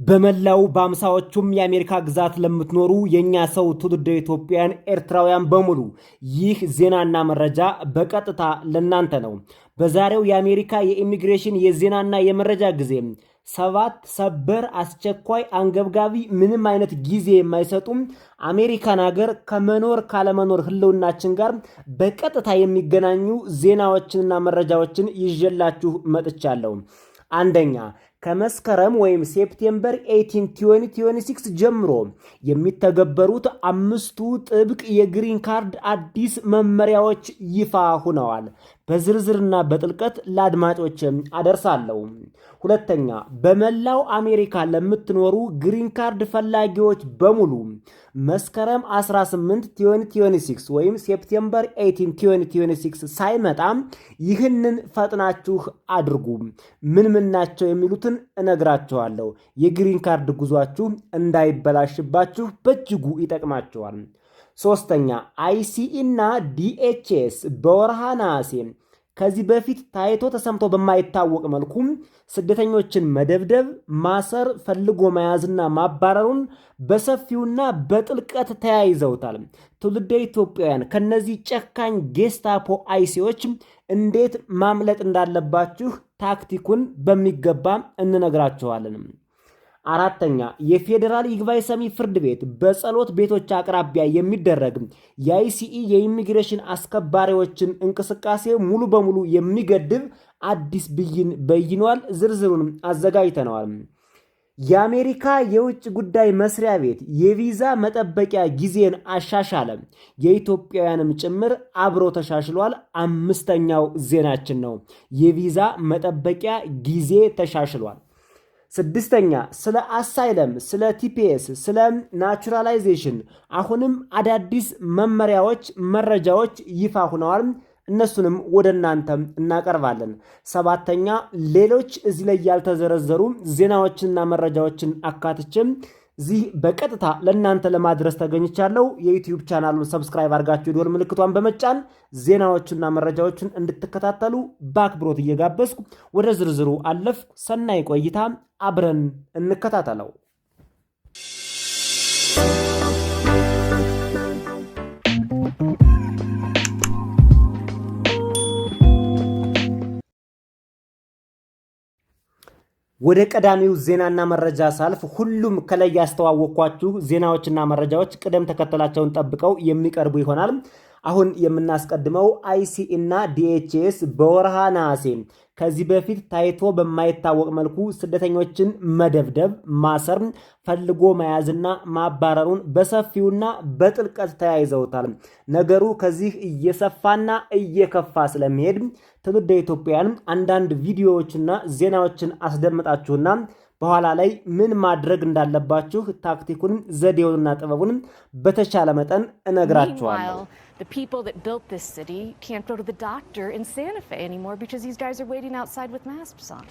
በመላው በአምሳዎቹም የአሜሪካ ግዛት ለምትኖሩ የኛ ሰው ትውልደ ኢትዮጵያን ኤርትራውያን በሙሉ ይህ ዜናና መረጃ በቀጥታ ለናንተ ነው። በዛሬው የአሜሪካ የኢሚግሬሽን የዜናና የመረጃ ጊዜ 7 ሰበር አስቸኳይ አንገብጋቢ ምንም አይነት ጊዜ የማይሰጡም አሜሪካን ሀገር ከመኖር ካለመኖር ህልውናችን ጋር በቀጥታ የሚገናኙ ዜናዎችንና መረጃዎችን ይዤላችሁ መጥቻለሁ። አንደኛ ከመስከረም ወይም ሴፕቴምበር 18 2026 ጀምሮ የሚተገበሩት 5ቱ ጥብቅ የግሪን ካርድ አዲስ መመሪያዎች ይፋ ሆነዋል። በዝርዝርና በጥልቀት ለአድማጮች አደርሳለሁ። ሁለተኛ በመላው አሜሪካ ለምትኖሩ ግሪን ካርድ ፈላጊዎች በሙሉ መስከረም 18 2026 ወይም ሴፕቴምበር 18 2026 ሳይመጣ ይህንን ፈጥናችሁ አድርጉ። ምን ናቸው የሚሉትን እነግራችኋለሁ። የግሪን ካርድ ጉዟችሁ እንዳይበላሽባችሁ በእጅጉ ይጠቅማችኋል። ሶስተኛ አይሲኢ እና ዲኤችኤስ በወርሃ ነሐሴ ከዚህ በፊት ታይቶ ተሰምቶ በማይታወቅ መልኩ ስደተኞችን መደብደብ፣ ማሰር፣ ፈልጎ መያዝና ማባረሩን በሰፊውና በጥልቀት ተያይዘውታል። ትውልደ ኢትዮጵያውያን ከነዚህ ጨካኝ ጌስታፖ አይሲዎች እንዴት ማምለጥ እንዳለባችሁ ታክቲኩን በሚገባ እንነግራችኋለን። አራተኛ የፌዴራል ይግባኝ ሰሚ ፍርድ ቤት በጸሎት ቤቶች አቅራቢያ የሚደረግ የአይሲኢ የኢሚግሬሽን አስከባሪዎችን እንቅስቃሴ ሙሉ በሙሉ የሚገድብ አዲስ ብይን በይኗል። ዝርዝሩን አዘጋጅተነዋል። የአሜሪካ የውጭ ጉዳይ መስሪያ ቤት የቪዛ መጠበቂያ ጊዜን አሻሻለ። የኢትዮጵያውያንም ጭምር አብሮ ተሻሽሏል። 5ኛው ዜናችን ነው። የቪዛ መጠበቂያ ጊዜ ተሻሽሏል። 6ኛ ስለ አሳይለም፣ ስለ ቲፒኤስ፣ ስለ ናቹራላይዜሽን አሁንም አዳዲስ መመሪያዎች፣ መረጃዎች ይፋ ሆነዋል። እነሱንም ወደ እናንተ እናቀርባለን። 7ኛ ሌሎች እዚህ ላይ ያልተዘረዘሩ ዜናዎችንና መረጃዎችን አካትቼም እዚህ በቀጥታ ለእናንተ ለማድረስ ተገኝቻለሁ። የዩቲዩብ ቻናሉን ሰብስክራይብ አድርጋችሁ የደወል ምልክቷን በመጫን ዜናዎችና መረጃዎችን እንድትከታተሉ በአክብሮት እየጋበዝኩ ወደ ዝርዝሩ አለፍ። ሰናይ ቆይታ፣ አብረን እንከታተለው። ወደ ቀዳሚው ዜናና መረጃ ሳልፍ ሁሉም ከላይ ያስተዋወቅኳችሁ ዜናዎችና መረጃዎች ቅደም ተከተላቸውን ጠብቀው የሚቀርቡ ይሆናል። አሁን የምናስቀድመው አይሲኢ እና ዲኤችኤስ በወርሃ ነሐሴ ከዚህ በፊት ታይቶ በማይታወቅ መልኩ ስደተኞችን መደብደብ፣ ማሰር፣ ፈልጎ መያዝና ማባረሩን በሰፊውና በጥልቀት ተያይዘውታል። ነገሩ ከዚህ እየሰፋና እየከፋ ስለሚሄድ ትውልደ ኢትዮጵያውያን አንዳንድ ቪዲዮዎችና ዜናዎችን አስደምጣችሁና በኋላ ላይ ምን ማድረግ እንዳለባችሁ ታክቲኩን፣ ዘዴውንና ጥበቡን በተቻለ መጠን እነግራችኋለሁ። The people that built this city can't go to the doctor in Santa Fe anymore because these guys are waiting outside with masks on.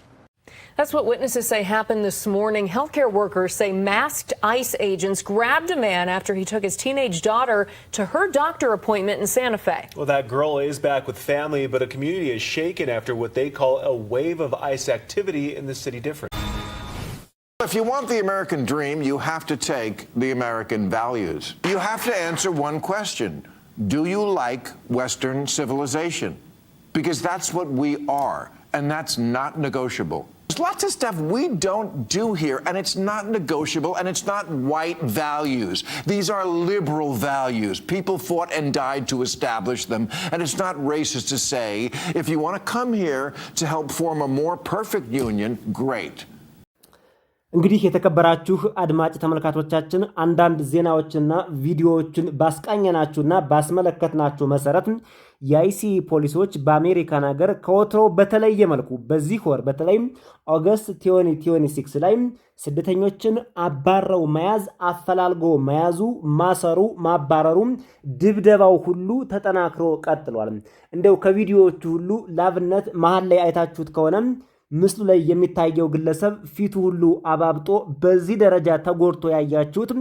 That's what witnesses say happened this morning. Healthcare workers say masked ICE agents grabbed a man after he took his teenage daughter to her doctor appointment in Santa Fe. Well, that girl is back with family, but a community is shaken after what they call a wave of ICE activity in the city difference. If you want the American dream, you have to take the American values. You have to answer one question. Do you like Western civilization? Because that's what we are, and that's not negotiable. There's lots of stuff we don't do here, and it's not negotiable, and it's not white values. These are liberal values. People fought and died to establish them, and it's not racist to say, if you want to come here to help form a more perfect union, great. እንግዲህ የተከበራችሁ አድማጭ ተመልካቾቻችን አንዳንድ ዜናዎችና ቪዲዮዎችን ባስቃኘናችሁና ባስመለከትናችሁ መሰረት የአይሲኢ ፖሊሶች በአሜሪካን ሀገር ከወትሮው በተለየ መልኩ በዚህ ወር በተለይም ኦገስት 2026 ላይ ስደተኞችን አባረው መያዝ፣ አፈላልጎ መያዙ፣ ማሰሩ፣ ማባረሩ፣ ድብደባው ሁሉ ተጠናክሮ ቀጥሏል። እንደው ከቪዲዮዎቹ ሁሉ ላብነት መሃል ላይ አይታችሁት ከሆነ ምስሉ ላይ የሚታየው ግለሰብ ፊቱ ሁሉ አባብጦ በዚህ ደረጃ ተጎድቶ ያያችሁት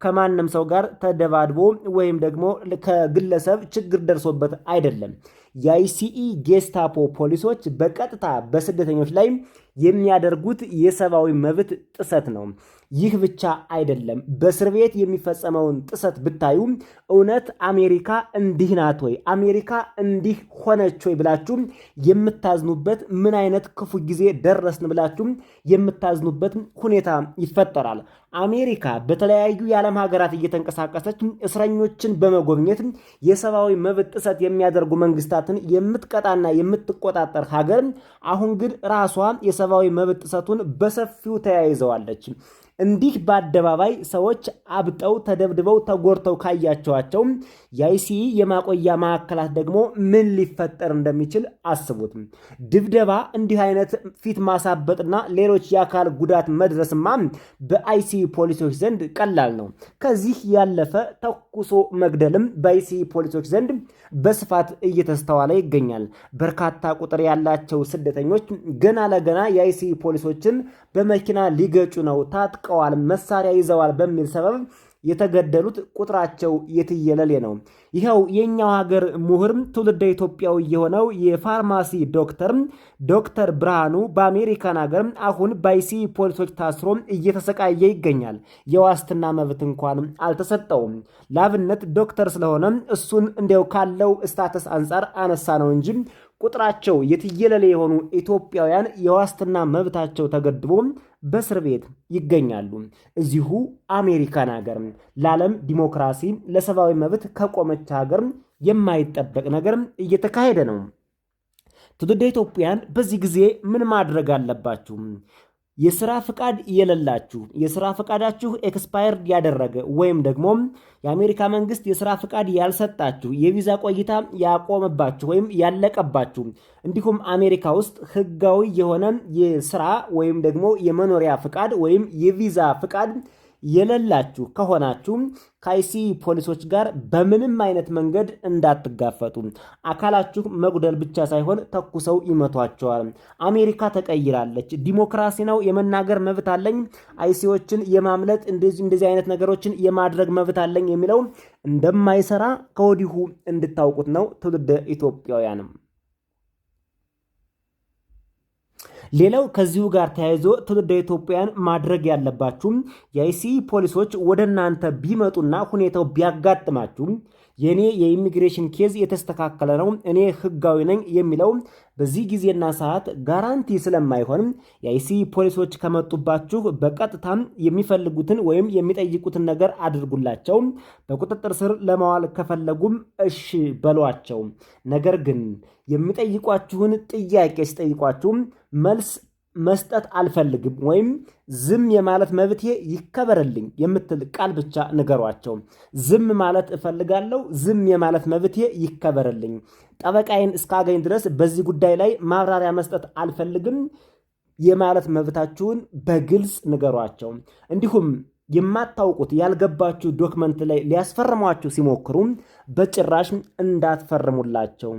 ከማንም ሰው ጋር ተደባድቦ ወይም ደግሞ ከግለሰብ ችግር ደርሶበት አይደለም። የአይሲኢ ጌስታፖ ፖሊሶች በቀጥታ በስደተኞች ላይ የሚያደርጉት የሰብአዊ መብት ጥሰት ነው። ይህ ብቻ አይደለም። በእስር ቤት የሚፈጸመውን ጥሰት ብታዩ እውነት አሜሪካ እንዲህ ናት ወይ? አሜሪካ እንዲህ ሆነች ወይ ብላችሁ የምታዝኑበት ምን አይነት ክፉ ጊዜ ደረስን ብላችሁ የምታዝኑበት ሁኔታ ይፈጠራል። አሜሪካ በተለያዩ የዓለም ሀገራት እየተንቀሳቀሰች እስረኞችን በመጎብኘት የሰብአዊ መብት ጥሰት የሚያደርጉ መንግስታትን የምትቀጣና የምትቆጣጠር ሀገር አሁን ግን ራሷ የሰብአዊ መብት ጥሰቱን በሰፊው ተያይዘዋለች። እንዲህ በአደባባይ ሰዎች አብጠው ተደብድበው ተጎርተው ካያቸዋቸው የአይሲኢ የማቆያ ማዕከላት ደግሞ ምን ሊፈጠር እንደሚችል አስቡት። ድብደባ፣ እንዲህ አይነት ፊት ማሳበጥና ሌሎች የአካል ጉዳት መድረስማ በአይሲኢ ፖሊሶች ዘንድ ቀላል ነው። ከዚህ ያለፈ ተኩሶ መግደልም በአይሲኢ ፖሊሶች ዘንድ በስፋት እየተስተዋለ ይገኛል። በርካታ ቁጥር ያላቸው ስደተኞች ገና ለገና የአይሲኢ ፖሊሶችን በመኪና ሊገጩ ነው፣ ታጥቀዋል፣ መሳሪያ ይዘዋል በሚል ሰበብ የተገደሉት ቁጥራቸው የትየለሌ ነው። ይኸው የኛው ሀገር ምሁርም ትውልደ ኢትዮጵያዊ የሆነው የፋርማሲ ዶክተር ብርሃኑ በአሜሪካን ሀገር አሁን በአይሲኢ ፖሊሶች ታስሮ እየተሰቃየ ይገኛል። የዋስትና መብት እንኳን አልተሰጠውም። ላብነት ዶክተር ስለሆነ እሱን እንዲያው ካለው ስታተስ አንጻር አነሳ ነው እንጂ ቁጥራቸው የትየለሌ የሆኑ ኢትዮጵያውያን የዋስትና መብታቸው ተገድቦ በእስር ቤት ይገኛሉ። እዚሁ አሜሪካን ሀገር ለዓለም ዲሞክራሲ ለሰብአዊ መብት ከቆመች ሀገር የማይጠበቅ ነገር እየተካሄደ ነው። ትውልደ ኢትዮጵያን በዚህ ጊዜ ምን ማድረግ አለባችሁ? የሥራ ፍቃድ የሌላችሁ፣ የሥራ ፍቃዳችሁ ኤክስፓየርድ ያደረገ ወይም ደግሞ የአሜሪካ መንግስት የሥራ ፍቃድ ያልሰጣችሁ፣ የቪዛ ቆይታ ያቆመባችሁ ወይም ያለቀባችሁ፣ እንዲሁም አሜሪካ ውስጥ ህጋዊ የሆነ የሥራ ወይም ደግሞ የመኖሪያ ፍቃድ ወይም የቪዛ ፍቃድ የሌላችሁ ከሆናችሁ ከአይሲኢ ፖሊሶች ጋር በምንም አይነት መንገድ እንዳትጋፈጡ። አካላችሁ መጉደል ብቻ ሳይሆን ተኩሰው ይመቷቸዋል። አሜሪካ ተቀይራለች። ዲሞክራሲ ነው፣ የመናገር መብት አለኝ፣ አይሲዎችን የማምለጥ እንደዚህ አይነት ነገሮችን የማድረግ መብት አለኝ የሚለው እንደማይሰራ ከወዲሁ እንድታውቁት ነው ትውልደ ኢትዮጵያውያንም። ሌላው ከዚሁ ጋር ተያይዞ ትውልደ ኢትዮጵያን ማድረግ ያለባችሁ የአይሲኢ ፖሊሶች ወደ እናንተ ቢመጡና ሁኔታው ቢያጋጥማችሁ የኔ የኢሚግሬሽን ኬዝ የተስተካከለ ነው፣ እኔ ህጋዊ ነኝ የሚለው በዚህ ጊዜና ሰዓት ጋራንቲ ስለማይሆን የአይሲኢ ፖሊሶች ከመጡባችሁ በቀጥታም የሚፈልጉትን ወይም የሚጠይቁትን ነገር አድርጉላቸው። በቁጥጥር ስር ለማዋል ከፈለጉም እሺ በሏቸው። ነገር ግን የሚጠይቋችሁን ጥያቄ ሲጠይቋችሁ መልስ መስጠት አልፈልግም ወይም ዝም የማለት መብቴ ይከበርልኝ የምትል ቃል ብቻ ንገሯቸው። ዝም ማለት እፈልጋለሁ፣ ዝም የማለት መብቴ ይከበርልኝ፣ ጠበቃዬን እስካገኝ ድረስ በዚህ ጉዳይ ላይ ማብራሪያ መስጠት አልፈልግም የማለት መብታችሁን በግልጽ ንገሯቸው። እንዲሁም የማታውቁት ያልገባችሁ ዶክመንት ላይ ሊያስፈርሟችሁ ሲሞክሩ በጭራሽ እንዳትፈርሙላቸው።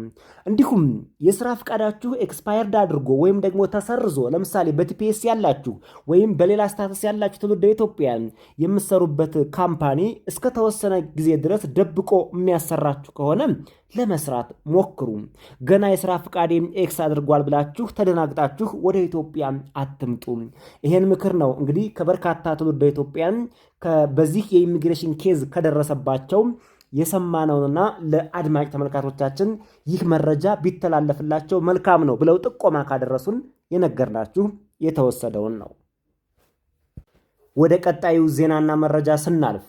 እንዲሁም የሥራ ፍቃዳችሁ ኤክስፓየርድ አድርጎ ወይም ደግሞ ተሰርዞ ለምሳሌ በቲፒኤስ ያላችሁ ወይም በሌላ ስታተስ ያላችሁ ትውልደ ኢትዮጵያን የምትሰሩበት ካምፓኒ እስከ ተወሰነ ጊዜ ድረስ ደብቆ የሚያሰራችሁ ከሆነ ለመስራት ሞክሩ። ገና የሥራ ፍቃዴ ኤክስ አድርጓል ብላችሁ ተደናግጣችሁ ወደ ኢትዮጵያ አትምጡ። ይሄን ምክር ነው እንግዲህ ከበርካታ ትውልደ ኢትዮጵያን በዚህ የኢሚግሬሽን ኬዝ ከደረሰባቸው የሰማነውንና ለአድማጭ ተመልካቾቻችን ይህ መረጃ ቢተላለፍላቸው መልካም ነው ብለው ጥቆማ ካደረሱን የነገርናችሁ የተወሰደውን ነው። ወደ ቀጣዩ ዜናና መረጃ ስናልፍ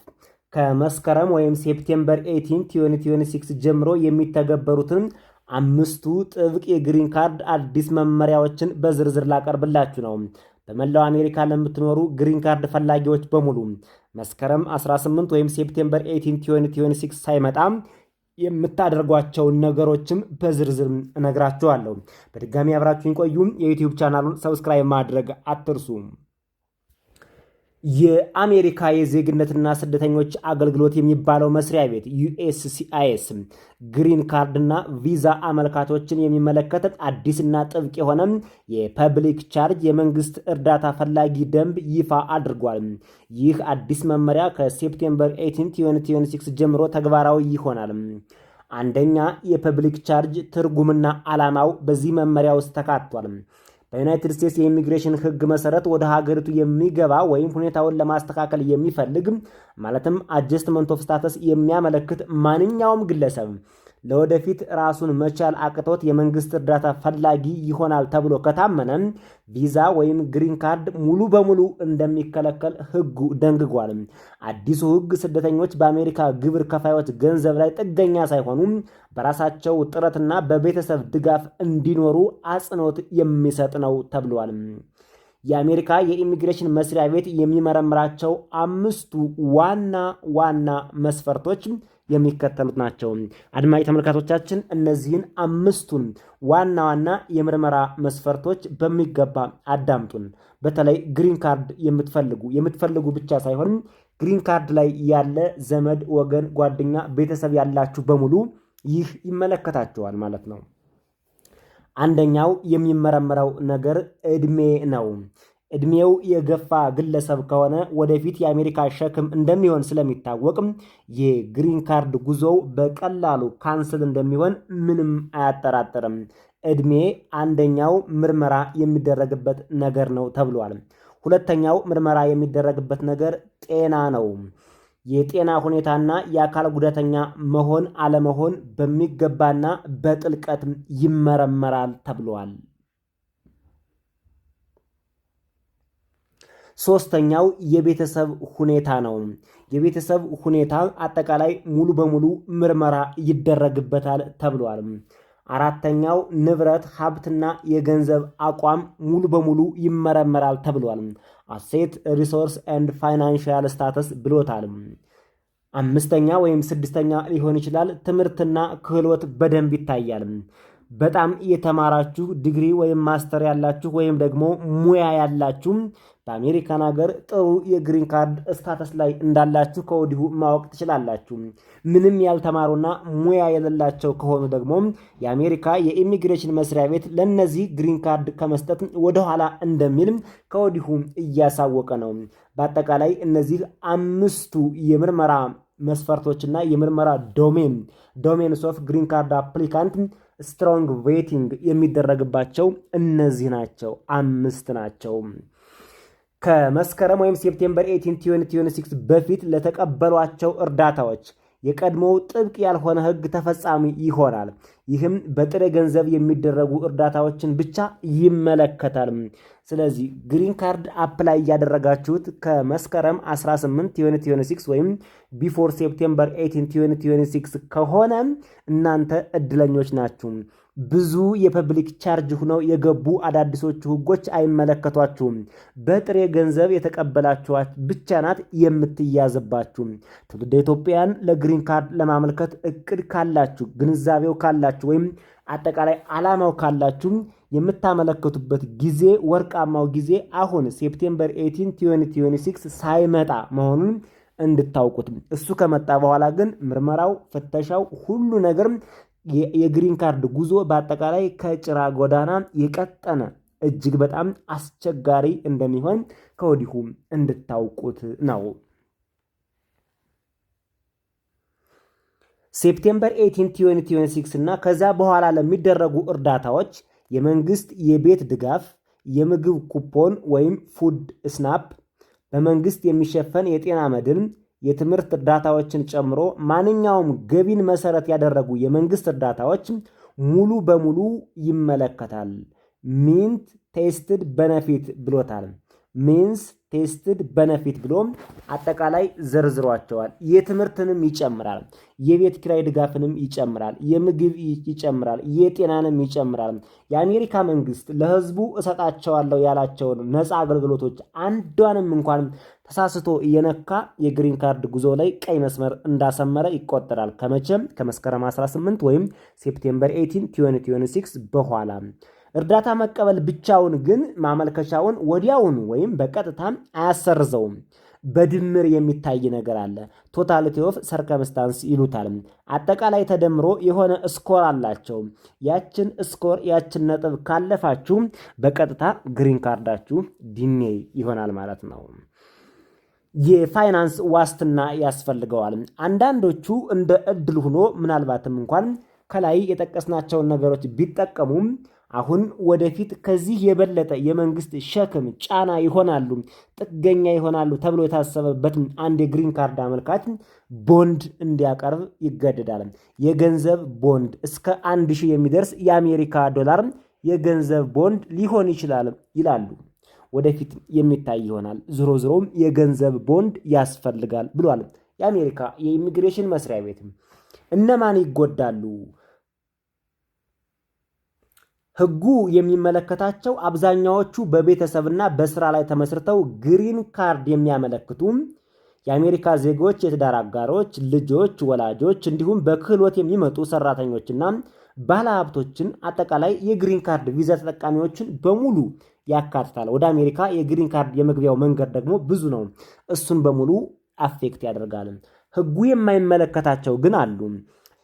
ከመስከረም ወይም ሴፕቴምበር 18 2026 ጀምሮ የሚተገበሩትን 5 ጥብቅ የግሪን ካርድ አዲስ መመሪያዎችን በዝርዝር ላቀርብላችሁ ነው። በመላው አሜሪካ ለምትኖሩ ግሪን ካርድ ፈላጊዎች በሙሉ መስከረም 18 ወይም ሴፕቴምበር 18 2026 ሳይመጣ የምታደርጓቸውን ነገሮችም በዝርዝር እነግራችኋለሁ። በድጋሚ አብራችሁን ቆዩ። የዩቲዩብ ቻናሉን ሰብስክራይብ ማድረግ አትርሱ። የአሜሪካ የዜግነትና ስደተኞች አገልግሎት የሚባለው መስሪያ ቤት USCIS ግሪን ካርድና ቪዛ አመልካቾችን የሚመለከት አዲስና ጥብቅ የሆነ የፐብሊክ ቻርጅ የመንግስት እርዳታ ፈላጊ ደንብ ይፋ አድርጓል። ይህ አዲስ መመሪያ ከሴፕቴምበር 18 2026 ጀምሮ ተግባራዊ ይሆናል። አንደኛ የፐብሊክ ቻርጅ ትርጉምና ዓላማው በዚህ መመሪያ ውስጥ ተካቷል። በዩናይትድ ስቴትስ የኢሚግሬሽን ሕግ መሰረት ወደ ሀገሪቱ የሚገባ ወይም ሁኔታውን ለማስተካከል የሚፈልግ ማለትም አጀስትመንት ኦፍ ስታተስ የሚያመለክት ማንኛውም ግለሰብ ለወደፊት ራሱን መቻል አቅቶት የመንግስት እርዳታ ፈላጊ ይሆናል ተብሎ ከታመነ ቪዛ ወይም ግሪን ካርድ ሙሉ በሙሉ እንደሚከለከል ሕጉ ደንግጓል። አዲሱ ሕግ ስደተኞች በአሜሪካ ግብር ከፋዮች ገንዘብ ላይ ጥገኛ ሳይሆኑ በራሳቸው ጥረትና በቤተሰብ ድጋፍ እንዲኖሩ አጽንኦት የሚሰጥ ነው ተብሏል። የአሜሪካ የኢሚግሬሽን መስሪያ ቤት የሚመረምራቸው 5ቱ ዋና ዋና መስፈርቶች የሚከተሉት ናቸው። አድማጭ ተመልካቾቻችን እነዚህን 5ቱን ዋና ዋና የምርመራ መስፈርቶች በሚገባ አዳምጡን። በተለይ ግሪን ካርድ የምትፈልጉ ብቻ ሳይሆን ግሪን ካርድ ላይ ያለ ዘመድ፣ ወገን፣ ጓደኛ፣ ቤተሰብ ያላችሁ በሙሉ ይህ ይመለከታቸዋል ማለት ነው። አንደኛው የሚመረመረው ነገር ዕድሜ ነው። ዕድሜው የገፋ ግለሰብ ከሆነ ወደፊት የአሜሪካ ሸክም እንደሚሆን ስለሚታወቅ የግሪን ካርድ ጉዞው በቀላሉ ካንስል እንደሚሆን ምንም አያጠራጥርም። ዕድሜ አንደኛው ምርመራ የሚደረግበት ነገር ነው ተብሏል። ሁለተኛው ምርመራ የሚደረግበት ነገር ጤና ነው። የጤና ሁኔታና የአካል ጉዳተኛ መሆን አለመሆን በሚገባና በጥልቀት ይመረመራል ተብሏል። ሶስተኛው የቤተሰብ ሁኔታ ነው። የቤተሰብ ሁኔታ አጠቃላይ ሙሉ በሙሉ ምርመራ ይደረግበታል ተብሏል። አራተኛው ንብረት፣ ሀብትና የገንዘብ አቋም ሙሉ በሙሉ ይመረመራል ተብሏል። አሴት ሪሶርስ ኤንድ ፋይናንሻል ስታተስ ብሎታል። አምስተኛ ወይም ስድስተኛ ሊሆን ይችላል። ትምህርትና ክህሎት በደንብ ይታያል። በጣም የተማራችሁ ዲግሪ ወይም ማስተር ያላችሁ ወይም ደግሞ ሙያ ያላችሁ በአሜሪካን ሀገር ጥሩ የግሪን ካርድ ስታተስ ላይ እንዳላችሁ ከወዲሁ ማወቅ ትችላላችሁ። ምንም ያልተማሩና ሙያ የሌላቸው ከሆኑ ደግሞ የአሜሪካ የኢሚግሬሽን መስሪያ ቤት ለነዚህ ግሪን ካርድ ከመስጠት ወደኋላ እንደሚል ከወዲሁ እያሳወቀ ነው። በአጠቃላይ እነዚህ 5ቱ የምርመራ መስፈርቶችና የምርመራ ዶሜንስ ኦፍ ግሪን ካርድ አፕሊካንት ስትሮንግ ቬቲንግ የሚደረግባቸው እነዚህ ናቸው። 5 ናቸው። ከመስከረም ወይም ሴፕቴምበር 18 2026 በፊት ለተቀበሏቸው እርዳታዎች የቀድሞው ጥብቅ ያልሆነ ሕግ ተፈጻሚ ይሆናል። ይህም በጥሬ ገንዘብ የሚደረጉ እርዳታዎችን ብቻ ይመለከታል። ስለዚህ ግሪን ካርድ አፕላይ እያደረጋችሁት ከመስከረም 18 2026 ወይም ቢፎር ሴፕቴምበር 18 2026 ከሆነ እናንተ እድለኞች ናችሁ። ብዙ የፐብሊክ ቻርጅ ሆነው የገቡ አዳዲሶቹ ሕጎች አይመለከቷችሁም። በጥሬ ገንዘብ የተቀበላችኋት ብቻ ናት የምትያዝባችሁ። ትውልደ ኢትዮጵያን ለግሪን ካርድ ለማመልከት እቅድ ካላችሁ፣ ግንዛቤው ካላችሁ ወይም አጠቃላይ ዓላማው ካላችሁ የምታመለከቱበት ጊዜ ወርቃማው ጊዜ አሁን ሴፕቴምበር 18 2026 ሳይመጣ መሆኑን እንድታውቁት። እሱ ከመጣ በኋላ ግን ምርመራው፣ ፍተሻው፣ ሁሉ ነገር የግሪን ካርድ ጉዞ በአጠቃላይ ከጭራ ጎዳና የቀጠነ እጅግ በጣም አስቸጋሪ እንደሚሆን ከወዲሁ እንድታውቁት ነው። ሴፕቴምበር 18 2026 እና ከዛ በኋላ ለሚደረጉ እርዳታዎች የመንግስት የቤት ድጋፍ፣ የምግብ ኩፖን ወይም ፉድ ስናፕ፣ በመንግስት የሚሸፈን የጤና መድን፣ የትምህርት እርዳታዎችን ጨምሮ ማንኛውም ገቢን መሰረት ያደረጉ የመንግስት እርዳታዎች ሙሉ በሙሉ ይመለከታል። ሚንት ቴስትድ በነፊት ብሎታል። ሚንስ ቴስትድ በነፊት ብሎም አጠቃላይ ዘርዝሯቸዋል። የትምህርትንም ይጨምራል፣ የቤት ኪራይ ድጋፍንም ይጨምራል፣ የምግብ ይጨምራል፣ የጤናንም ይጨምራል። የአሜሪካ መንግስት ለህዝቡ እሰጣቸዋለሁ ያላቸውን ነፃ አገልግሎቶች አንዷንም እንኳን ተሳስቶ እየነካ የግሪን ካርድ ጉዞ ላይ ቀይ መስመር እንዳሰመረ ይቆጠራል። ከመቼም ከመስከረም 18 ወይም ሴፕቴምበር 18 2026 በኋላ እርዳታ መቀበል ብቻውን ግን ማመልከቻውን ወዲያውኑ ወይም በቀጥታ አያሰርዘውም። በድምር የሚታይ ነገር አለ። ቶታሊቲ ኦፍ ሰርከምስታንስ ይሉታል። አጠቃላይ ተደምሮ የሆነ ስኮር አላቸው። ያችን ስኮር ያችን ነጥብ ካለፋችሁ በቀጥታ ግሪን ካርዳችሁ ዲኔይ ይሆናል ማለት ነው። የፋይናንስ ዋስትና ያስፈልገዋል። አንዳንዶቹ እንደ እድል ሆኖ ምናልባትም እንኳን ከላይ የጠቀስናቸውን ነገሮች ቢጠቀሙም አሁን ወደፊት ከዚህ የበለጠ የመንግስት ሸክም ጫና ይሆናሉ፣ ጥገኛ ይሆናሉ ተብሎ የታሰበበት አንድ የግሪን ካርድ አመልካች ቦንድ እንዲያቀርብ ይገደዳል። የገንዘብ ቦንድ እስከ 1000 የሚደርስ የአሜሪካ ዶላር የገንዘብ ቦንድ ሊሆን ይችላል ይላሉ። ወደፊት የሚታይ ይሆናል። ዞሮ ዞሮም የገንዘብ ቦንድ ያስፈልጋል ብሏል የአሜሪካ የኢሚግሬሽን መስሪያ ቤት። እነማን ይጎዳሉ? ህጉ የሚመለከታቸው አብዛኛዎቹ በቤተሰብና በስራ ላይ ተመስርተው ግሪን ካርድ የሚያመለክቱ የአሜሪካ ዜጎች፣ የትዳር አጋሮች፣ ልጆች፣ ወላጆች እንዲሁም በክህሎት የሚመጡ ሰራተኞችና ባለሀብቶችን አጠቃላይ የግሪን ካርድ ቪዛ ተጠቃሚዎችን በሙሉ ያካትታል። ወደ አሜሪካ የግሪን ካርድ የመግቢያው መንገድ ደግሞ ብዙ ነው። እሱን በሙሉ አፌክት ያደርጋል። ህጉ የማይመለከታቸው ግን አሉ።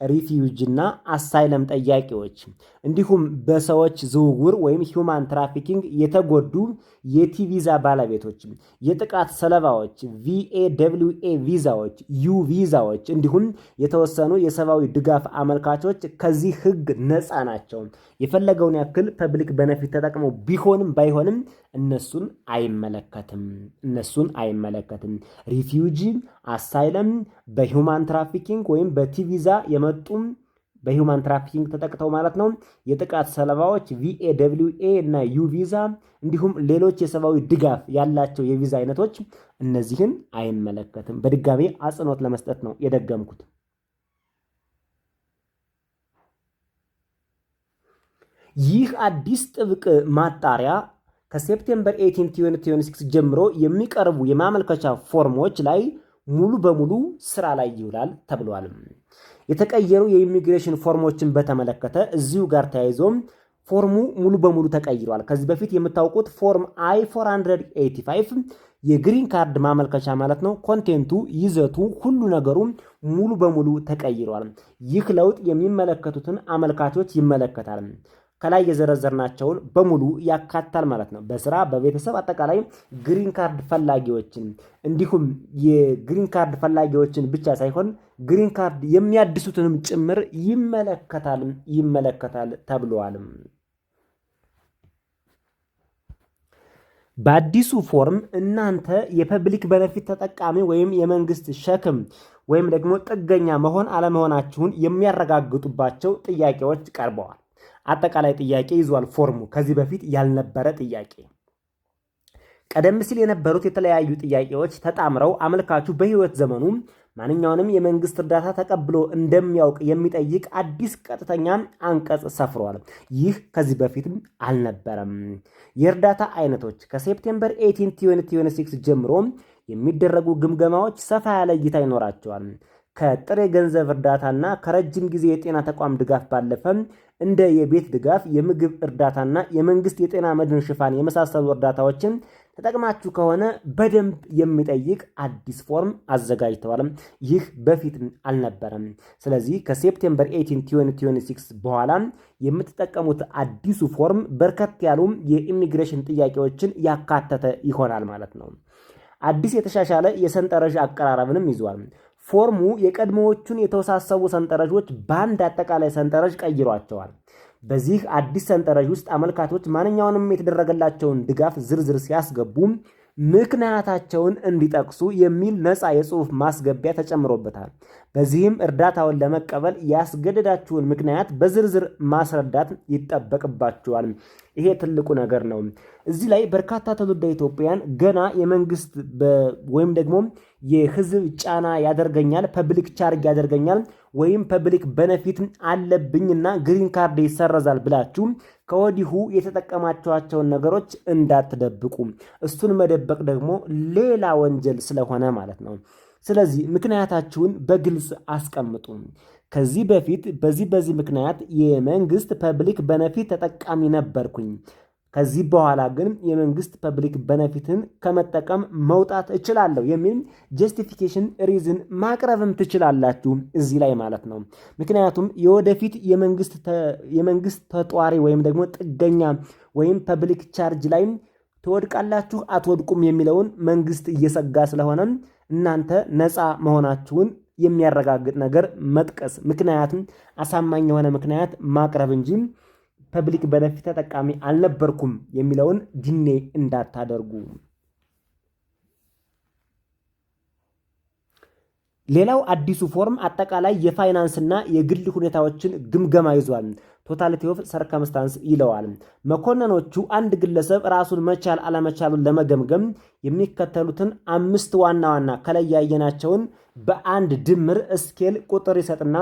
ሪፊውጂና አሳይለም ጠያቂዎች እንዲሁም በሰዎች ዝውውር ወይም ሂውማን ትራፊኪንግ የተጎዱ የቲ ቪዛ ባለቤቶች፣ የጥቃት ሰለባዎች፣ VAWA ቪዛዎች፣ ዩ ቪዛዎች እንዲሁም የተወሰኑ የሰብአዊ ድጋፍ አመልካቾች ከዚህ ህግ ነፃ ናቸው። የፈለገውን ያክል ፐብሊክ ቤኔፊት ተጠቅመው ቢሆንም ባይሆንም እነሱን አይመለከትም። ሪፊውጂ፣ አሳይለም፣ በሂውማን ትራፊኪንግ ወይም በቲ ቪዛ የመጡም በሂውማን ትራፊኪንግ ተጠቅተው ማለት ነው፣ የጥቃት ሰለባዎች VAWA እና ዩ ቪዛ እንዲሁም ሌሎች የሰብአዊ ድጋፍ ያላቸው የቪዛ አይነቶች እነዚህን አይመለከትም። በድጋሜ አጽንኦት ለመስጠት ነው የደገምኩት። ይህ አዲስ ጥብቅ ማጣሪያ ከሴፕቴምበር 18 2026 ጀምሮ የሚቀርቡ የማመልከቻ ፎርሞች ላይ ሙሉ በሙሉ ስራ ላይ ይውላል ተብሏል። የተቀየሩ የኢሚግሬሽን ፎርሞችን በተመለከተ እዚሁ ጋር ተያይዞም ፎርሙ ሙሉ በሙሉ ተቀይሯል። ከዚህ በፊት የምታውቁት ፎርም I-485 የግሪን ካርድ ማመልከቻ ማለት ነው። ኮንቴንቱ፣ ይዘቱ፣ ሁሉ ነገሩ ሙሉ በሙሉ ተቀይሯል። ይህ ለውጥ የሚመለከቱትን አመልካቾች ይመለከታል። ከላይ የዘረዘርናቸውን በሙሉ ያካትታል ማለት ነው። በስራ በቤተሰብ አጠቃላይ ግሪን ካርድ ፈላጊዎችን እንዲሁም የግሪን ካርድ ፈላጊዎችን ብቻ ሳይሆን ግሪን ካርድ የሚያድሱትንም ጭምር ይመለከታል ተብሏል። በአዲሱ ፎርም እናንተ የፐብሊክ ቤኔፊት ተጠቃሚ ወይም የመንግስት ሸክም ወይም ደግሞ ጥገኛ መሆን አለመሆናችሁን የሚያረጋግጡባቸው ጥያቄዎች ቀርበዋል። አጠቃላይ ጥያቄ ይዟል ፎርሙ። ከዚህ በፊት ያልነበረ ጥያቄ። ቀደም ሲል የነበሩት የተለያዩ ጥያቄዎች ተጣምረው አመልካቹ በህይወት ዘመኑ ማንኛውንም የመንግስት እርዳታ ተቀብሎ እንደሚያውቅ የሚጠይቅ አዲስ ቀጥተኛ አንቀጽ ሰፍሯል። ይህ ከዚህ በፊትም አልነበረም። የእርዳታ አይነቶች ከሴፕቴምበር 18 2026 ጀምሮ የሚደረጉ ግምገማዎች ሰፋ ያለ እይታ ይኖራቸዋል። ከጥሬ ገንዘብ እርዳታና ከረጅም ጊዜ የጤና ተቋም ድጋፍ ባለፈ እንደ የቤት ድጋፍ፣ የምግብ እርዳታና የመንግስት የጤና መድን ሽፋን የመሳሰሉ እርዳታዎችን ተጠቅማችሁ ከሆነ በደንብ የሚጠይቅ አዲስ ፎርም አዘጋጅተዋል። ይህ በፊት አልነበረም። ስለዚህ ከሴፕቴምበር 18 2026 በኋላ የምትጠቀሙት አዲሱ ፎርም በርከት ያሉ የኢሚግሬሽን ጥያቄዎችን ያካተተ ይሆናል ማለት ነው። አዲስ የተሻሻለ የሰንጠረዥ አቀራረብንም ይዟል። ፎርሙ የቀድሞዎቹን የተወሳሰቡ ሰንጠረዦች በአንድ አጠቃላይ ሰንጠረዥ ቀይሯቸዋል። በዚህ አዲስ ሰንጠረዥ ውስጥ አመልካቾች ማንኛውንም የተደረገላቸውን ድጋፍ ዝርዝር ሲያስገቡ ምክንያታቸውን እንዲጠቅሱ የሚል ነፃ የጽሑፍ ማስገቢያ ተጨምሮበታል። በዚህም እርዳታውን ለመቀበል ያስገደዳችሁን ምክንያት በዝርዝር ማስረዳት ይጠበቅባችኋል። ይሄ ትልቁ ነገር ነው። እዚህ ላይ በርካታ ትውልደ ኢትዮጵያውያን ገና የመንግስት ወይም ደግሞ የህዝብ ጫና ያደርገኛል፣ ፐብሊክ ቻርጅ ያደርገኛል ወይም ፐብሊክ ቤኔፊት አለብኝና ግሪን ካርድ ይሰረዛል ብላችሁ ከወዲሁ የተጠቀማችኋቸውን ነገሮች እንዳትደብቁ። እሱን መደበቅ ደግሞ ሌላ ወንጀል ስለሆነ ማለት ነው። ስለዚህ ምክንያታችሁን በግልጽ አስቀምጡ። ከዚህ በፊት በዚህ ምክንያት የመንግስት ፐብሊክ ቤኔፊት ተጠቃሚ ነበርኩኝ፣ ከዚህ በኋላ ግን የመንግስት ፐብሊክ ቤኔፊትን ከመጠቀም መውጣት እችላለሁ የሚል ጀስቲፊኬሽን ሪዝን ማቅረብም ትችላላችሁ እዚህ ላይ ማለት ነው። ምክንያቱም የወደፊት የመንግስት ተጧሪ ወይም ደግሞ ጥገኛ ወይም ፐብሊክ ቻርጅ ላይ ትወድቃላችሁ አትወድቁም የሚለውን መንግስት እየሰጋ ስለሆነ እናንተ ነፃ መሆናችሁን የሚያረጋግጥ ነገር መጥቀስ፣ ምክንያቱም አሳማኝ የሆነ ምክንያት ማቅረብ እንጂ ፐብሊክ በነፊት ተጠቃሚ አልነበርኩም የሚለውን ዲኔ እንዳታደርጉ። ሌላው አዲሱ ፎርም አጠቃላይ የፋይናንስና የግል ሁኔታዎችን ግምገማ ይዟል። ቶታሊቲ ኦፍ ሰርከምስታንስ ይለዋል። መኮንኖቹ አንድ ግለሰብ ራሱን መቻል አለመቻሉን ለመገምገም የሚከተሉትን 5 ዋና ዋና ከላይ ያየናቸውን በአንድ ድምር ስኬል ቁጥር ይሰጥና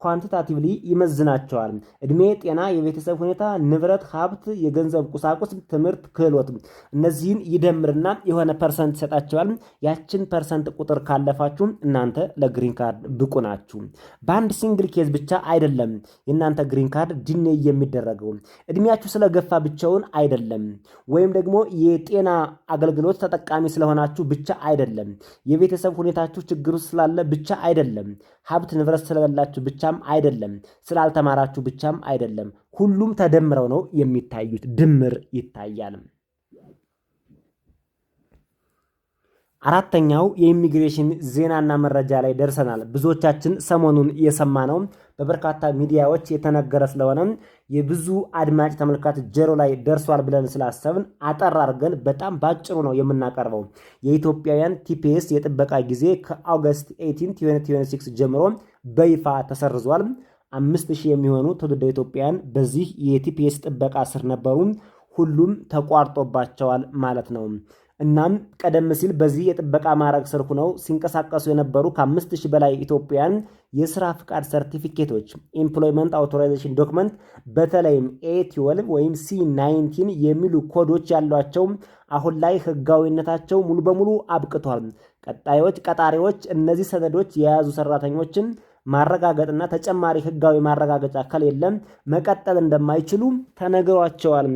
ኳንቲታቲቭሊ ይመዝናቸዋል። እድሜ፣ ጤና፣ የቤተሰብ ሁኔታ፣ ንብረት፣ ሀብት፣ የገንዘብ ቁሳቁስ፣ ትምህርት፣ ክህሎት እነዚህን ይደምርና የሆነ ፐርሰንት ይሰጣቸዋል። ያችን ፐርሰንት ቁጥር ካለፋችሁ እናንተ ለግሪን ካርድ ብቁ ናችሁ። በአንድ ሲንግል ኬዝ ብቻ አይደለም የእናንተ ግሪን ካርድ ዲኔ የሚደረገው። እድሜያችሁ ስለገፋ ብቻውን አይደለም፣ ወይም ደግሞ የጤና አገልግሎት ተጠቃሚ ስለሆናችሁ ብቻ አይደለም፣ የቤተሰብ ሁኔታችሁ ችግር ውስጥ ስላለ ብቻ አይደለም፣ ሀብት ንብረት ስለሌላችሁ ብቻም አይደለም፣ ስላልተማራችሁ ብቻም አይደለም። ሁሉም ተደምረው ነው የሚታዩት። ድምር ይታያል። አራተኛው የኢሚግሬሽን ዜናና መረጃ ላይ ደርሰናል። ብዙዎቻችን ሰሞኑን የሰማነው በበርካታ ሚዲያዎች የተነገረ ስለሆነ የብዙ አድማጭ ተመልካች ጆሮ ላይ ደርሷል ብለን ስላሰብን አጠር አድርገን በጣም ባጭሩ ነው የምናቀርበው። የኢትዮጵያውያን ቲፒኤስ የጥበቃ ጊዜ ከኦገስት 18 2026 ጀምሮ በይፋ ተሰርዟል። 5000 የሚሆኑ ትውልደ ኢትዮጵያውያን በዚህ የቲፒኤስ ጥበቃ ስር ነበሩ። ሁሉም ተቋርጦባቸዋል ማለት ነው። እናም ቀደም ሲል በዚህ የጥበቃ ማዕረግ ስር ሆነው ሲንቀሳቀሱ የነበሩ ከ5000 በላይ ኢትዮጵያውያን የስራ ፍቃድ ሰርቲፊኬቶች ኤምፕሎይመንት አውቶራይዜሽን ዶክመንት በተለይም A12 ወይም C19 የሚሉ ኮዶች ያሏቸው አሁን ላይ ህጋዊነታቸው ሙሉ በሙሉ አብቅቷል። ቀጣሪዎች እነዚህ ሰነዶች የያዙ ሰራተኞችን ማረጋገጥና ተጨማሪ ህጋዊ ማረጋገጫ ከሌለም መቀጠል እንደማይችሉ ተነግሯቸዋል።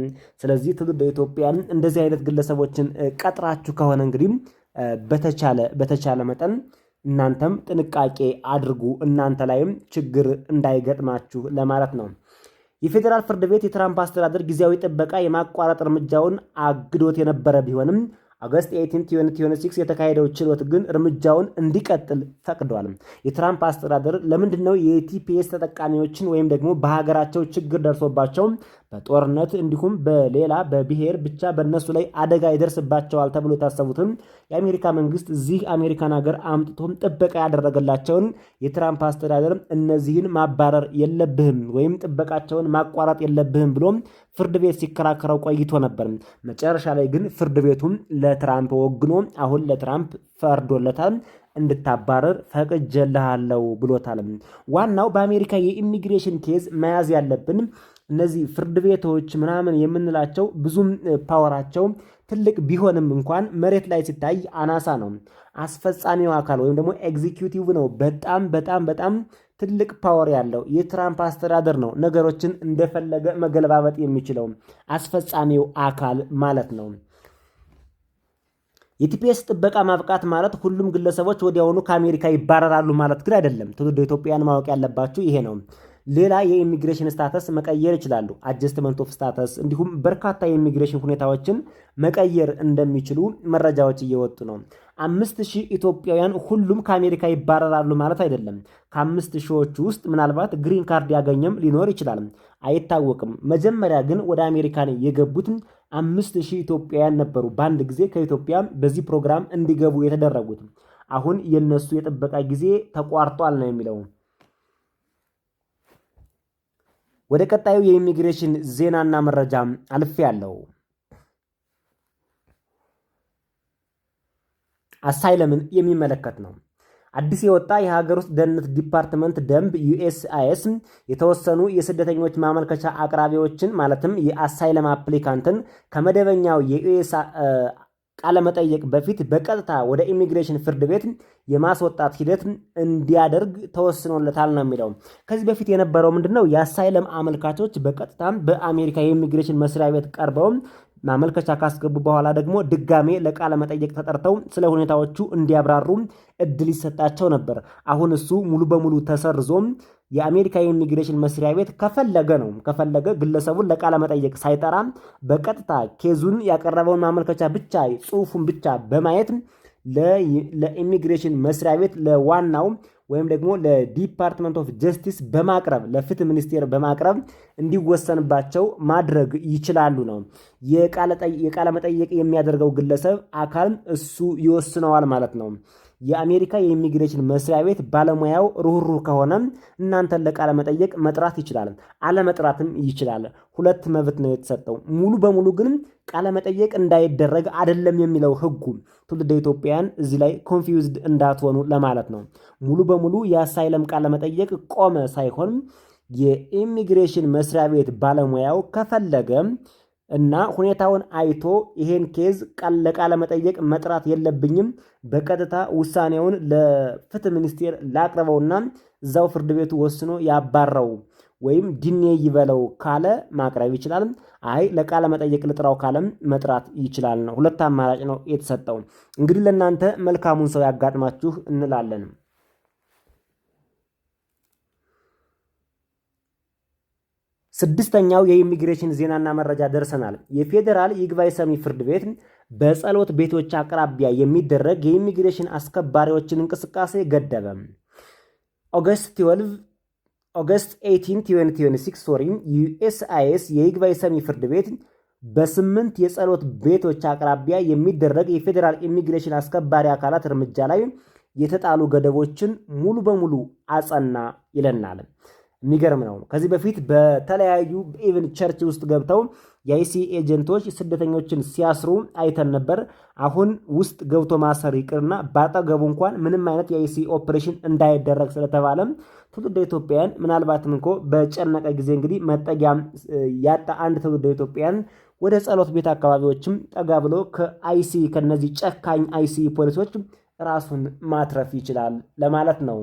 ስለዚህ ትውልደ ኢትዮጵያን እንደዚህ አይነት ግለሰቦችን ቀጥራችሁ ከሆነ እንግዲህ በተቻለ መጠን እናንተም ጥንቃቄ አድርጉ፣ እናንተ ላይም ችግር እንዳይገጥማችሁ ለማለት ነው። የፌዴራል ፍርድ ቤት የትራምፕ አስተዳደር ጊዜያዊ ጥበቃ የማቋረጥ እርምጃውን አግዶት የነበረ ቢሆንም ኦገስት 18 2026 የተካሄደው ችሎት ግን እርምጃውን እንዲቀጥል ፈቅዷል። የትራምፕ አስተዳደር ለምንድነው የቲፒኤስ ተጠቃሚዎችን ወይም ደግሞ በሀገራቸው ችግር ደርሶባቸው በጦርነት እንዲሁም በሌላ በብሔር ብቻ በእነሱ ላይ አደጋ ይደርስባቸዋል ተብሎ የታሰቡትን የአሜሪካ መንግስት እዚህ አሜሪካን ሀገር አምጥቶም ጥበቃ ያደረገላቸውን የትራምፕ አስተዳደር እነዚህን ማባረር የለብህም ወይም ጥበቃቸውን ማቋረጥ የለብህም ብሎም ፍርድ ቤት ሲከራከረው ቆይቶ ነበር። መጨረሻ ላይ ግን ፍርድ ቤቱም ለትራምፕ ወግኖ አሁን ለትራምፕ ፈርዶለታል። እንድታባረር ፈቅጄልሃለሁ ብሎታል። ዋናው በአሜሪካ የኢሚግሬሽን ኬዝ መያዝ ያለብን እነዚህ ፍርድ ቤቶች ምናምን የምንላቸው ብዙም ፓወራቸው ትልቅ ቢሆንም እንኳን መሬት ላይ ሲታይ አናሳ ነው። አስፈጻሚው አካል ወይም ደግሞ ኤግዚኪዩቲቭ ነው በጣም ትልቅ ፓወር ያለው የትራምፕ አስተዳደር ነው ነገሮችን እንደፈለገ መገለባበጥ የሚችለው አስፈጻሚው አካል ማለት ነው። የቲፒኤስ ጥበቃ ማብቃት ማለት ሁሉም ግለሰቦች ወዲያውኑ ከአሜሪካ ይባረራሉ ማለት ግን አይደለም። ትውልደ ኢትዮጵያን ማወቅ ያለባችሁ ይሄ ነው። ሌላ የኢሚግሬሽን ስታተስ መቀየር ይችላሉ። አጀስትመንት ኦፍ ስታተስ እንዲሁም በርካታ የኢሚግሬሽን ሁኔታዎችን መቀየር እንደሚችሉ መረጃዎች እየወጡ ነው። 5000 ኢትዮጵያውያን ሁሉም ከአሜሪካ ይባረራሉ ማለት አይደለም። ከ5000ዎቹ ውስጥ ምናልባት ግሪን ካርድ ያገኘም ሊኖር ይችላል፣ አይታወቅም። መጀመሪያ ግን ወደ አሜሪካን የገቡት 5000 ኢትዮጵያውያን ነበሩ በአንድ ጊዜ ከኢትዮጵያ በዚህ ፕሮግራም እንዲገቡ የተደረጉት። አሁን የነሱ የጥበቃ ጊዜ ተቋርጧል ነው የሚለው። ወደ ቀጣዩ የኢሚግሬሽን ዜናና መረጃ አልፌያለሁ። አሳይለምን የሚመለከት ነው። አዲስ የወጣ የሀገር ውስጥ ደህንነት ዲፓርትመንት ደንብ USIS የተወሰኑ የስደተኞች ማመልከቻ አቅራቢዎችን ማለትም የአሳይለም አፕሊካንትን ከመደበኛው የዩኤስ ቃለመጠየቅ በፊት በቀጥታ ወደ ኢሚግሬሽን ፍርድ ቤት የማስወጣት ሂደት እንዲያደርግ ተወስኖለታል ነው የሚለው። ከዚህ በፊት የነበረው ምንድነው? የአሳይለም አመልካቾች በቀጥታ በአሜሪካ የኢሚግሬሽን መስሪያ ቤት ቀርበው ማመልከቻ ካስገቡ በኋላ ደግሞ ድጋሜ ለቃለ መጠየቅ ተጠርተው ስለ ሁኔታዎቹ እንዲያብራሩ እድል ይሰጣቸው ነበር። አሁን እሱ ሙሉ በሙሉ ተሰርዞም የአሜሪካ የኢሚግሬሽን መስሪያ ቤት ከፈለገ ግለሰቡን ለቃለ መጠየቅ ሳይጠራ በቀጥታ ኬዙን ያቀረበውን ማመልከቻ ብቻ ጽሑፉን ብቻ በማየት ለኢሚግሬሽን መስሪያ ቤት ለዋናው ወይም ደግሞ ለዲፓርትመንት ኦፍ ጀስቲስ በማቅረብ ለፍትህ ሚኒስቴር በማቅረብ እንዲወሰንባቸው ማድረግ ይችላሉ ነው። የቃለ መጠየቅ የሚያደርገው ግለሰብ አካል እሱ ይወስነዋል ማለት ነው። የአሜሪካ የኢሚግሬሽን መስሪያ ቤት ባለሙያው ሩህሩህ ከሆነ እናንተን ለቃለ መጠየቅ መጥራት ይችላል፣ አለመጥራትም ይችላል። ሁለት መብት ነው የተሰጠው። ሙሉ በሙሉ ግን ቃለ መጠየቅ እንዳይደረግ አይደለም የሚለው ህጉ። ትውልደ ኢትዮጵያውያን እዚህ ላይ ኮንፊውዝድ እንዳትሆኑ ለማለት ነው። ሙሉ በሙሉ የአሳይለም ቃለ መጠየቅ ቆመ ሳይሆን የኢሚግሬሽን መስሪያ ቤት ባለሙያው ከፈለገ እና ሁኔታውን አይቶ ይሄን ኬዝ ለቃለ መጠየቅ መጥራት የለብኝም በቀጥታ ውሳኔውን ለፍትህ ሚኒስቴር ላቅርበውና እዛው ፍርድ ቤቱ ወስኖ ያባረው ወይም ዲኔ ይበለው ካለ ማቅረብ ይችላል። አይ ለቃለ መጠየቅ ልጥራው ካለም መጥራት ይችላል ነው። ሁለት አማራጭ ነው የተሰጠው። እንግዲህ ለእናንተ መልካሙን ሰው ያጋጥማችሁ እንላለን። ስድስተኛው የኢሚግሬሽን ዜናና መረጃ ደርሰናል። የፌዴራል ይግባኝ ሰሚ ፍርድ ቤት በጸሎት ቤቶች አቅራቢያ የሚደረግ የኢሚግሬሽን አስከባሪዎችን እንቅስቃሴ ገደበ። ኦገስት 18 2026 ዩኤስአይኤስ የይግባኝ ሰሚ ፍርድ ቤት በ8 የጸሎት ቤቶች አቅራቢያ የሚደረግ የፌዴራል ኢሚግሬሽን አስከባሪ አካላት እርምጃ ላይ የተጣሉ ገደቦችን ሙሉ በሙሉ አጸና ይለናል። የሚገርም ነው። ከዚህ በፊት በተለያዩ ኢቭን ቸርች ውስጥ ገብተው የአይሲ ኤጀንቶች ስደተኞችን ሲያስሩ አይተን ነበር። አሁን ውስጥ ገብቶ ማሰር ይቅርና ባጠገቡ እንኳን ምንም አይነት የአይሲ ኦፕሬሽን እንዳይደረግ ስለተባለም ትውልደ ኢትዮጵያውያን ምናልባትም እንኮ በጨነቀ ጊዜ እንግዲህ መጠጊያ ያጣ አንድ ትውልደ ኢትዮጵያውያን ወደ ጸሎት ቤት አካባቢዎችም ጠጋ ብሎ ከአይሲ ከነዚህ ጨካኝ አይሲ ፖሊሶች ራሱን ማትረፍ ይችላል ለማለት ነው።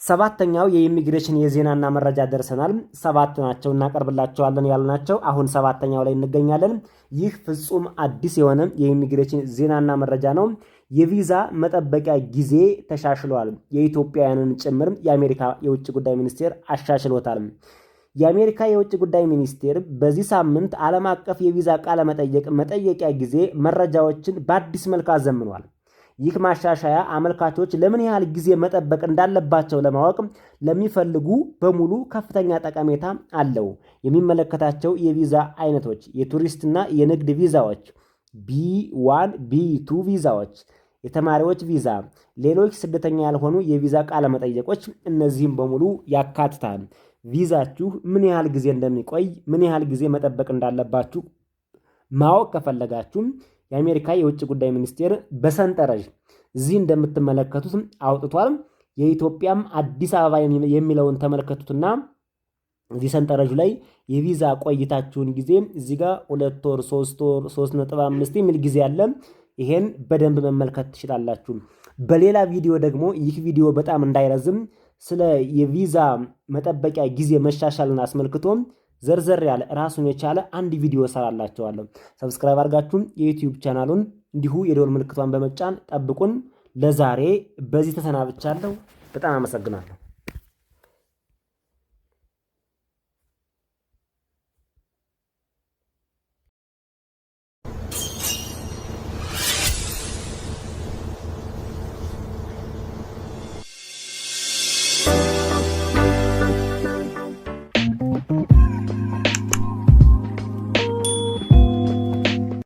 ሰባተኛው የኢሚግሬሽን የዜናና መረጃ ደርሰናል። 7 ናቸው እናቀርብላቸዋለን ያልናቸው አሁን 7ኛው ላይ እንገኛለን። ይህ ፍጹም አዲስ የሆነ የኢሚግሬሽን ዜናና መረጃ ነው። የቪዛ መጠበቂያ ጊዜ ተሻሽሏል። የኢትዮጵያውያንን ጭምር የአሜሪካ የውጭ ጉዳይ ሚኒስቴር አሻሽሎታል። የአሜሪካ የውጭ ጉዳይ ሚኒስቴር በዚህ ሳምንት ዓለም አቀፍ የቪዛ ቃለ መጠየቂያ ጊዜ መረጃዎችን በአዲስ መልክ አዘምኗል። ይህ ማሻሻያ አመልካቾች ለምን ያህል ጊዜ መጠበቅ እንዳለባቸው ለማወቅ ለሚፈልጉ በሙሉ ከፍተኛ ጠቀሜታ አለው። የሚመለከታቸው የቪዛ አይነቶች የቱሪስትና የንግድ ቪዛዎች፣ B1 B2 ቪዛዎች፣ የተማሪዎች ቪዛ፣ ሌሎች ስደተኛ ያልሆኑ የቪዛ ቃለ መጠየቆች እነዚህም በሙሉ ያካትታል። ቪዛችሁ ምን ያህል ጊዜ እንደሚቆይ ምን ያህል ጊዜ መጠበቅ እንዳለባችሁ ማወቅ ከፈለጋችሁ የአሜሪካ የውጭ ጉዳይ ሚኒስቴር በሰንጠረዥ እዚህ እንደምትመለከቱት አውጥቷል። የኢትዮጵያም አዲስ አበባ የሚለውን ተመልከቱትና እዚህ ሰንጠረዡ ላይ የቪዛ ቆይታችሁን ጊዜ እዚህ ጋር 2 ወር 3 ወር 3.5 የሚል ጊዜ አለ። ይሄን በደንብ መመልከት ትችላላችሁ። በሌላ ቪዲዮ ደግሞ ይህ ቪዲዮ በጣም እንዳይረዝም ስለ የቪዛ መጠበቂያ ጊዜ መሻሻልን አስመልክቶ ዘርዘር ያለ ራሱን የቻለ አንድ ቪዲዮ ሰራላችኋለሁ። ሰብስክራይብ አድርጋችሁ የዩቲዩብ ቻናሉን እንዲሁ የደወል ምልክቷን በመጫን ጠብቁን። ለዛሬ በዚህ ተሰናብቻለሁ። በጣም አመሰግናለሁ።